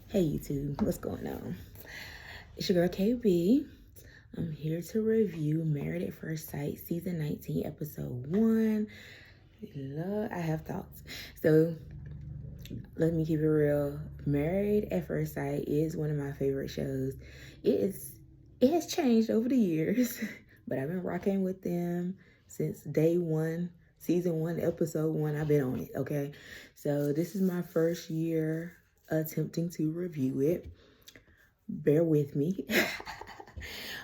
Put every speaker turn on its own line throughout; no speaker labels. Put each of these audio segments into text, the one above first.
Hey YouTube, what's going on? It's your girl KB. I'm here to review Married at First Sight season 19 episode 1. Lord, I have thoughts. So let me keep it real. Married at First Sight is one of my favorite shows. It has changed over the years, but I've been rocking with them since day one, season 1, episode 1. I've been on it, okay? So this is my first year attempting to review it. Bear with me.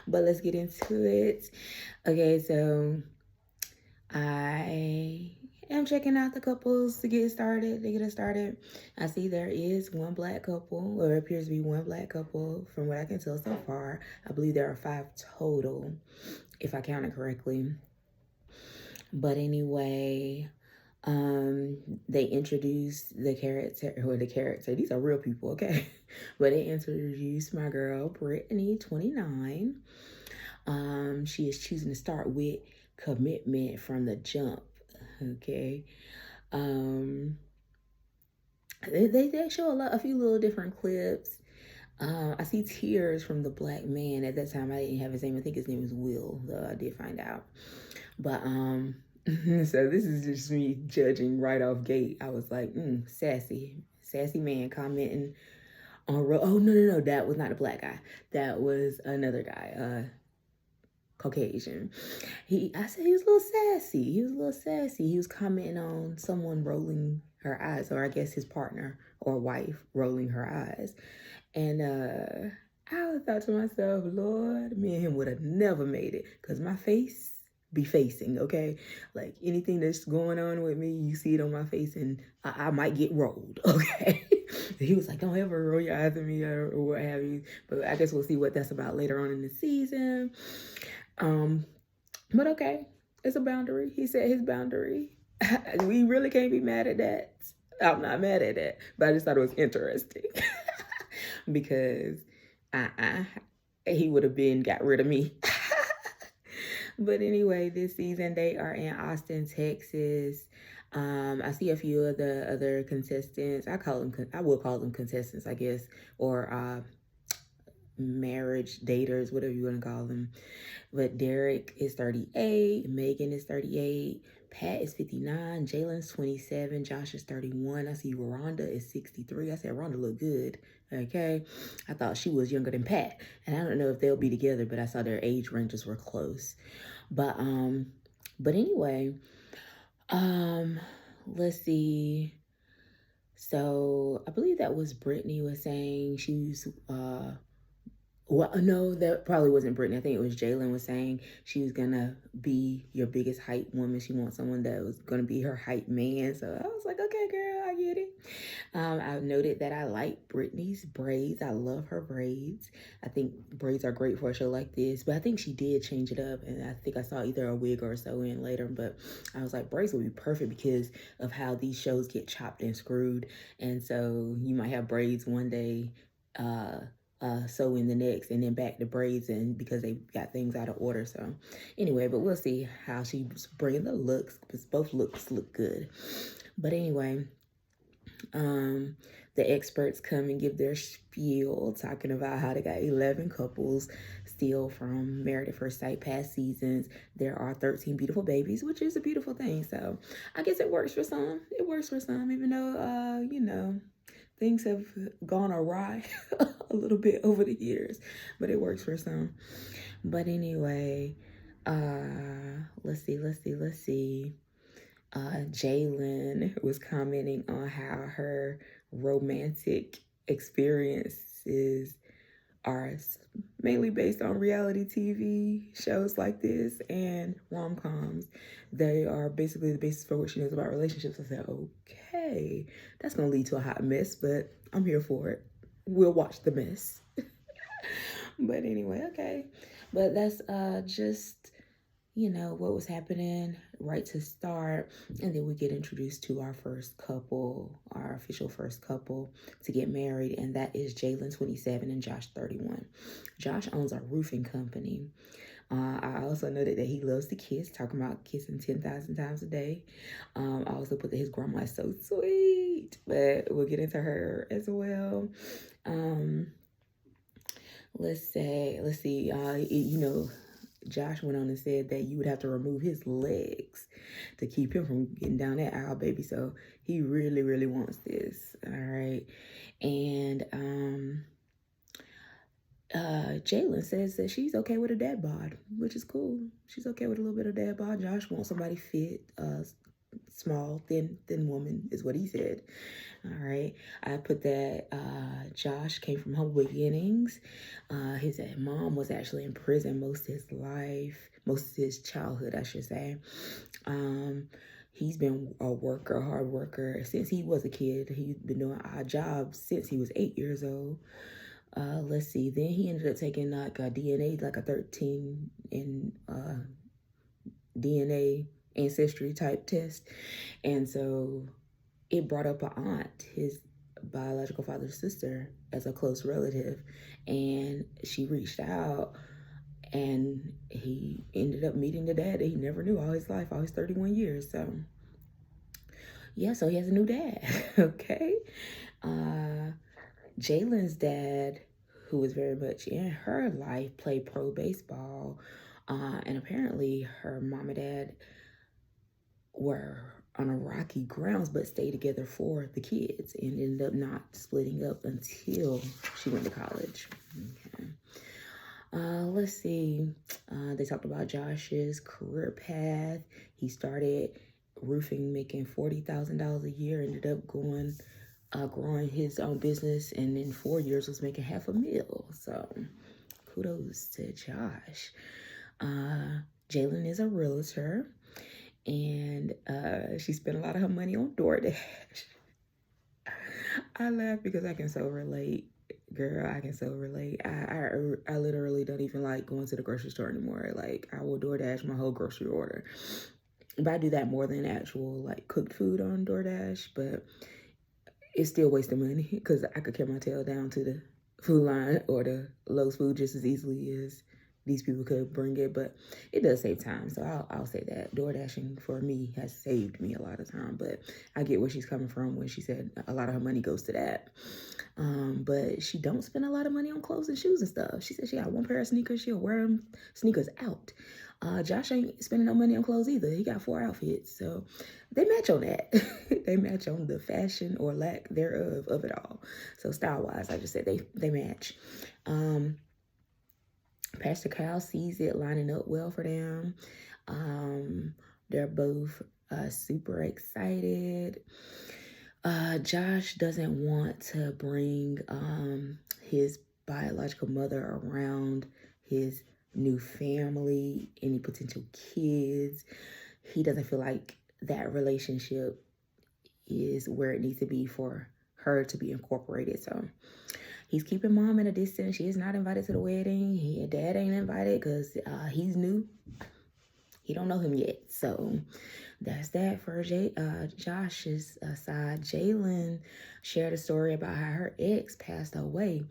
But let's get into it. Okay, so I am checking out the couples to get us started. I see there is one black couple, or appears to be one black couple from what I can tell so far. I believe there are 5 total, if I counted correctly. But anyway, they introduced the character, these are real people, okay? But they introduced my girl Brittany, 29. She is choosing to start with commitment from the jump, okay? They show a few little different clips. I see tears from the black man. At that time I didn't have his name. I think his name is Will, though I did find out. But so this is just me judging right off gate. I was like, sassy man commenting on oh no, that was not a black guy. That was another guy, Caucasian. I said he was a little sassy. He was commenting on someone rolling her eyes, or I guess his partner or wife rolling her eyes. And I thought to myself, Lord, me and him would have never made it, because my face be facing, okay? Like anything that's going on with me, you see it on my face, and I might get rolled, okay? He was like, don't ever roll your eyes at me or what have you. But I guess we'll see what that's about later on in the season. But okay, it's a boundary. He set his boundary. We really can't be mad at that. I'm not mad at that, but I just thought it was interesting because he would have got rid of me. But anyway, this season they are in Austin, Texas. I see a few of the other contestants. I will call them contestants, I guess, or marriage daters, whatever you want to call them. But Derek is 38, Megan is 38, Pat is 59, Jalen's 27, Josh is 31. I see Rhonda is 63. I said Rhonda looked good. Okay, I thought she was younger than Pat, and I don't know if they'll be together, but I saw their age ranges were close. But anyway, let's see. So I believe that was Brittany was saying she's well, no, that probably wasn't Brittany. I think it was Jalen was saying she was gonna be your biggest hype woman. She wants someone that was gonna be her hype man. So I was like, okay, girl, I get it. I've noted that I like Brittany's braids. I love her braids. I think braids are great for a show like this. But I think she did change it up, and I think I saw either a wig or a sew-in later. But I was like, braids would be perfect because of how these shows get chopped and screwed. And so you might have braids one day, sew in the next, and then back to braids, and because they got things out of order. So anyway, but we'll see how she's bringing the looks, because both looks look good. But anyway, the experts come and give their spiel, talking about how they got 11 couples still from Married at First Sight past seasons. There are 13 beautiful babies, which is a beautiful thing. So I guess it works for some. It works for some, even though things have gone awry a little bit over the years, but it works for some. But anyway, let's see. Jalen was commenting on how her romantic experiences are mainly based on reality TV shows like this and rom-coms. They are basically the basis for what she knows about relationships. I said, okay, that's gonna lead to a hot mess, but I'm here for it. We'll watch the mess. But anyway, okay. But that's just what was happening right to start. And then we get introduced to our first couple, our official first couple to get married, and that is Jalen, 27, and Josh, 31. Josh owns a roofing company. I also noted that he loves to kiss, talking about kissing 10,000 times a day. I also put that his grandma is so sweet, but we'll get into her as well. Um, let's see. Josh went on and said that you would have to remove his legs to keep him from getting down that aisle, baby. So he really, really wants this. All right. And Jalen says that she's okay with a dad bod, which is cool. She's okay with a little bit of dad bod. Josh wants somebody fit, small, thin woman is what he said. All right. I put that Josh came from humble beginnings. His mom was actually in prison most of his life, most of his childhood, I should say. He's been a worker, hard worker since he was a kid. He's been doing odd jobs since he was 8 years old. Let's see. Then he ended up taking like a DNA, like a 13 in DNA ancestry type test. And so it brought up an aunt, his biological father's sister, as a close relative. And she reached out and he ended up meeting the dad that he never knew all his life, all his 31 years. So yeah, so he has a new dad. Okay. Jalen's dad, who was very much in her life, played pro baseball. And apparently her mom and dad were on a rocky grounds, but stayed together for the kids and ended up not splitting up until she went to college. Okay. Let's see. They talked about Josh's career path. He started roofing, making $40,000 a year, ended up growing his own business, and in 4 years was making $500,000. So kudos to Josh. Jalen is a realtor, and she spent a lot of her money on DoorDash. I laugh because I can so relate. Girl, I can so relate. I literally don't even like going to the grocery store anymore. Like, I will DoorDash my whole grocery order. But I do that more than actual like cooked food on DoorDash. But it's still wasting money because I could carry my tail down to the Food Line or the Lowe's food just as easily as these people could bring it. But it does save time, so I'll say that DoorDashing for me has saved me a lot of time. But I get where she's coming from when she said a lot of her money goes to that. But she don't spend a lot of money on clothes and shoes and stuff. She said she got one pair of sneakers. She'll wear them sneakers out. Josh ain't spending no money on clothes either. He got 4 outfits. So they match on that. They match on the fashion or lack thereof of it all. So style-wise, I just said they match. Pastor Kyle sees it lining up well for them. They're both super excited. Josh doesn't want to bring his biological mother around his new family, any potential kids. He doesn't feel like that relationship is where it needs to be for her to be incorporated. So he's keeping mom at a distance. She is not invited to the wedding. Dad ain't invited because he's new. He don't know him yet. So that's that for Josh's side. Jalen shared a story about how her ex passed away.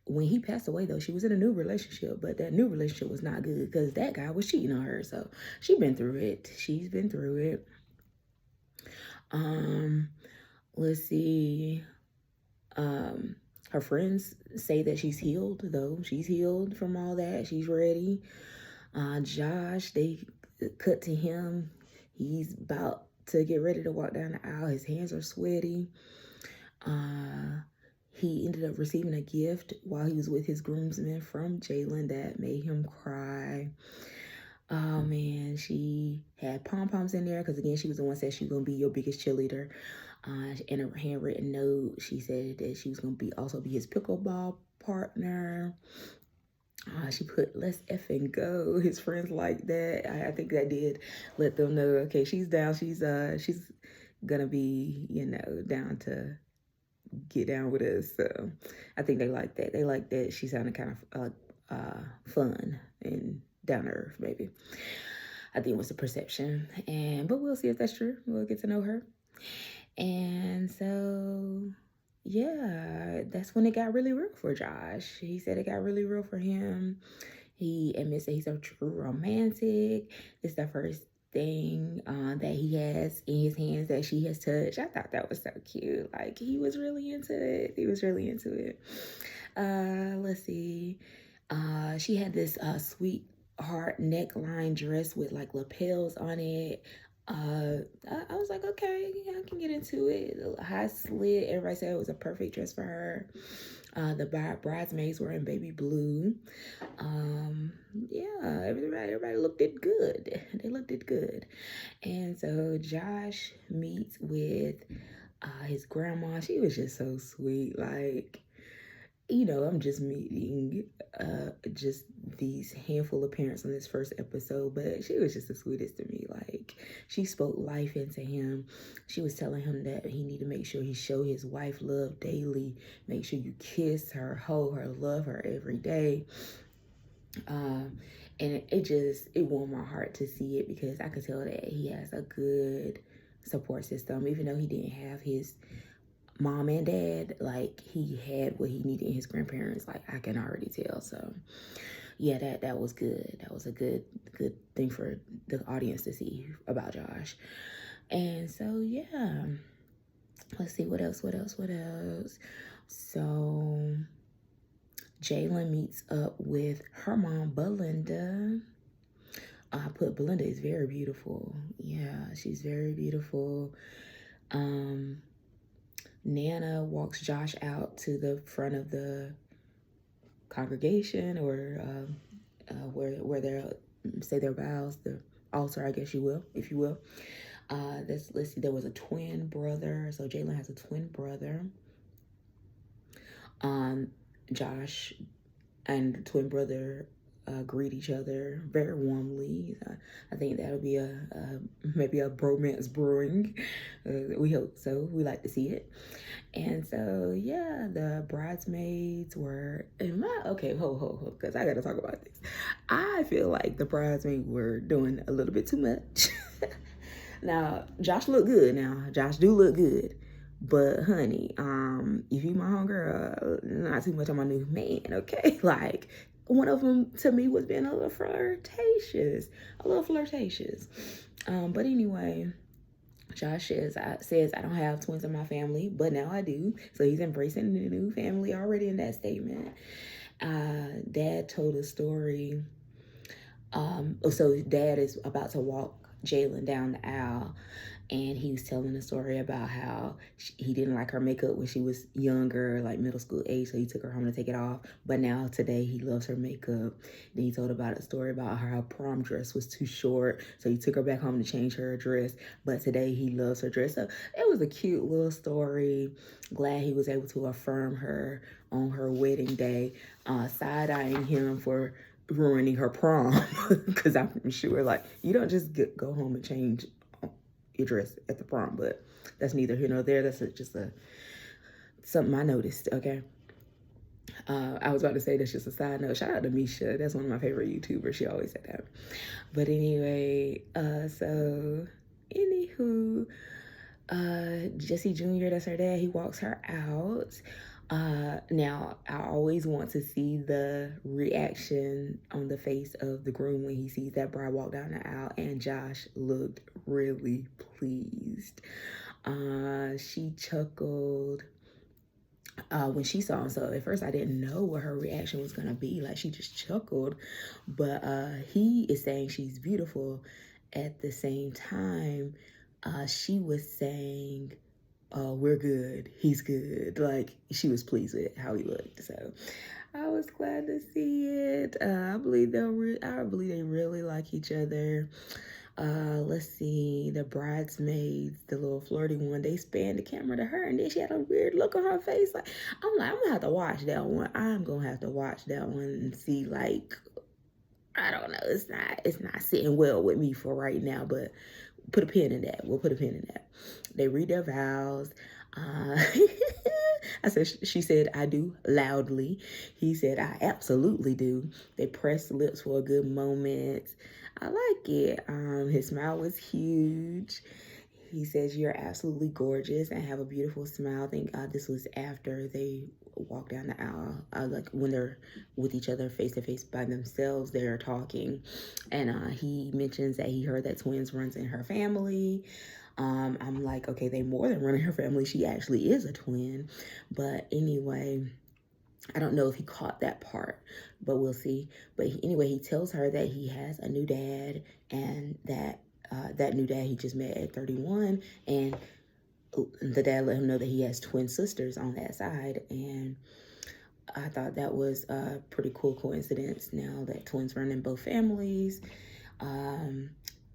When he passed away, though, she was in a new relationship, but that new relationship was not good because that guy was cheating on her. So she's been through it. Let's see. Her friends say that she's healed, though. She's healed from all that. She's ready. Josh, they cut to him. He's about to get ready to walk down the aisle. His hands are sweaty. He ended up receiving a gift while he was with his groomsmen from Jalen that made him cry. Oh, man, she had pom-poms in there because, again, she was the one that said she was going to be your biggest cheerleader. In a handwritten note, she said that she was going to also be his pickleball partner. She put, let's effing go. His friends like that. I think that did let them know, okay, she's down. She's going to be, down to get down with us. So I think they like that. They like that she sounded kind of fun and down to earth, maybe. I think it was the perception. But we'll see if that's true. We'll get to know her. And so, yeah, that's when it got really real for Josh. He said it got really real for him. He admits that he's a true romantic. It's their first thing that he has in his hands that she has touched. I thought that was so cute. Like, he was really into it. He was really into it. Let's see. She had this sweetheart neckline dress with like lapels on it. I was like, okay, yeah, I can get into it. High slit. Everybody said it was a perfect dress for her. The bridesmaids were in baby blue. Yeah, everybody looked it good. They looked it good. And so Josh meets with his grandma. She was just so sweet. Like, I'm just meeting just these handful of parents on this first episode, but she was just the sweetest to me. Like, she spoke life into him. She was telling him that he need to make sure he show his wife love daily. Make sure you kiss her, hold her, love her every day. And it warmed my heart to see it, because I could tell that he has a good support system, even though he didn't have his mom and dad. Like, he had what he needed in his grandparents. Like, I can already tell. So yeah, that was good. That was a good thing for the audience to see about Josh. And so yeah, let's see what else. So Jalen meets up with her mom, Belinda. I put Belinda is very beautiful. Yeah, she's very beautiful. Nana walks Josh out to the front of the congregation, or where they say their vows, the altar, I guess you will, if you will. Let's see, there was a twin brother. So Jalen has a twin brother. Josh and the twin brother greet each other very warmly. I think that'll be maybe a bromance brewing. We hope so. We like to see it. And so yeah, the bridesmaids were okay, ho, because I gotta talk about this. I feel like the bridesmaids were doing a little bit too much. Now, Josh looked good. Josh do look good. But honey, if you my homegirl, not too much on my new man, okay? Like, one of them to me was being a little flirtatious. But anyway, Josh says I don't have twins in my family, but now I do. So he's embracing the new family already in that statement. Dad told a story. So Dad is about to walk Jalen down the aisle, and he was telling a story about how he didn't like her makeup when she was younger, like middle school age, so he took her home to take it off. But now today he loves her makeup. Then he told about a story about her prom dress was too short, so he took her back home to change her dress. But today he loves her dress. So it was a cute little story. Glad he was able to affirm her on her wedding day, side-eyeing him for ruining her prom, because I'm sure, like, you don't just go home and change your dress at the prom. But that's neither here nor there. That's just something I noticed. Okay. I was about to say that's just a side note. Shout out to Misha. That's one of my favorite YouTubers. She always said that. But anyway, so anywho, Jesse Jr., that's her dad, he walks her out. Now, I always want to see the reaction on the face of the groom when he sees that bride walk down the aisle, and Josh looked really pleased. She chuckled when she saw him. So at first I didn't know what her reaction was gonna be. Like, she just chuckled. But he is saying she's beautiful. At the same time, she was saying, we're good, he's good. Like, she was pleased with how he looked. So I was glad to see it. I believe they really like each other. Let's see, the bridesmaids, the little flirty one, they spanned the camera to her, and then she had a weird look on her face. Like, I'm gonna have to watch that one. I'm gonna have to watch that one and see, like, I don't know. It's not sitting well with me for right now, but put a pin in that. We'll put a pin in that. They read their vows. She said, I do, loudly. He said, I absolutely do. They pressed lips for a good moment. I like it. His smile was huge. He says, you're absolutely gorgeous and have a beautiful smile. Thank God this was after they walk down the aisle. Like when they're with each other face to face by themselves, they're talking, and he mentions that he heard that twins runs in her family. I'm like, okay, they more than run in her family. She actually is a twin. But anyway, I don't know if he caught that part, but we'll see. But anyway, he tells her that he has a new dad, and that that new dad he just met at 31, and the dad let him know that he has twin sisters on that side. And I thought that was a pretty cool coincidence, now that twins run in both families. Um,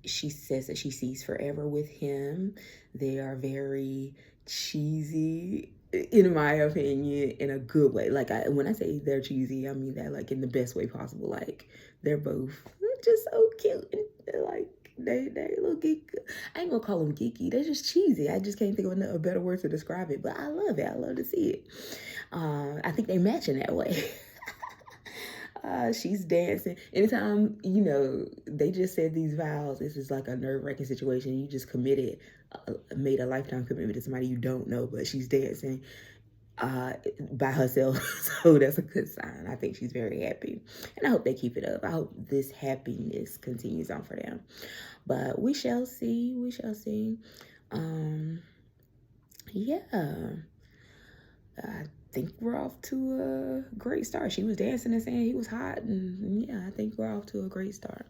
she says that she sees forever with him. They are very cheesy, in my opinion, in a good way. Like, when I say they're cheesy, I mean that like in the best way possible. Like, they're both just so cute, and like they look geeky. I ain't gonna call them geeky. They're just cheesy. I just can't think of a better word to describe it. But I love it. I love to see it. I think they match in that way. She's dancing. Anytime, they just said these vows, this is like a nerve-wracking situation. You just made a lifetime commitment to somebody you don't know, but she's dancing by herself. So that's a good sign. I think she's very happy. And I hope they keep it up. I hope this happiness continues on for them. But we shall see. We shall see. Yeah. I think we're off to a great start. She was dancing and saying he was hot, and yeah, I think we're off to a great start.